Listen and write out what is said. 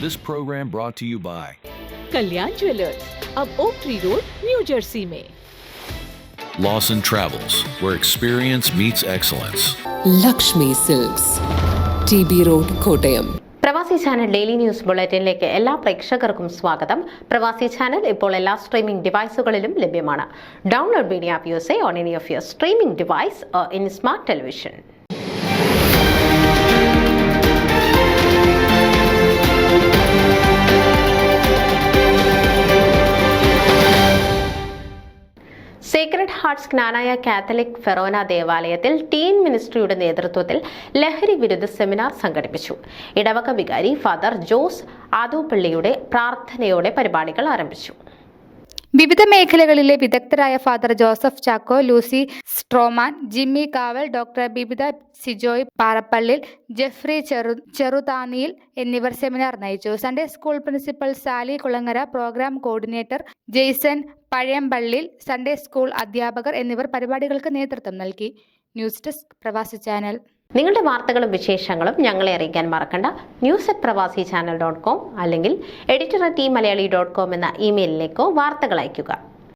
This program brought to you by Kalyan jewellers, अब oak tree road, New Jersey में। Lawson Travels, where experience meets excellence. Lakshmi silks, TB road, Kottayam. Pravasi channel daily news ബുള്ളറ്റിനിലേക്ക് എല്ലാ പ്രേക്ഷകർക്കും സ്വാഗതം. പ്രവാസി channel ഇപ്പോൾ എല്ലാ streaming ഡിവൈസുകളിലും ലഭ്യമാണ്. Download media app use on any of your streaming device in smart television. Sacred hearts Knanaya Catholic forane ദേവാലയത്തിൽ teen മിനിസ്ട്രിയുടെ നേതൃത്വത്തിൽ ലഹരി വിരുദ്ധ സെമിനാർ സംഘടിപ്പിച്ചു. ഇടവക വികാരി ഫാദർ ജോസ് ആദൂപ്പള്ളിയുടെ പ്രാർത്ഥനയോടെ പരിപാടികൾ ആരംഭിച്ചു. വിവിധ മേഖലകളിലെ വിദഗ്ധരായ father Joseph Chacko, Lucy Stroman, Jimmy Kaval, doctor Bibitha Sijoy Parappallil, Jeffrey Cheruthaniyil എന്നിവർ സെമിനാർ നയിച്ചു. Sunday school principal Sally Kulangara, programme coordinator Jason Pazhayampallil, Sunday school അധ്യാപകർ എന്നിവർ പരിപാടികൾക്ക് നേതൃത്വം നൽകി. News desk Pravasi channel. നിങ്ങളുടെ വാർത്തകളും വിശേഷങ്ങളും ഞങ്ങളെ അറിയിക്കാൻ മറക്കണ്ട. news@pravasichannel.com അല്ലെങ്കിൽ editor@tmaliali.com എന്ന ഇമെയിലിലേക്കോ വാർത്തകൾ അയയ്ക്കുക.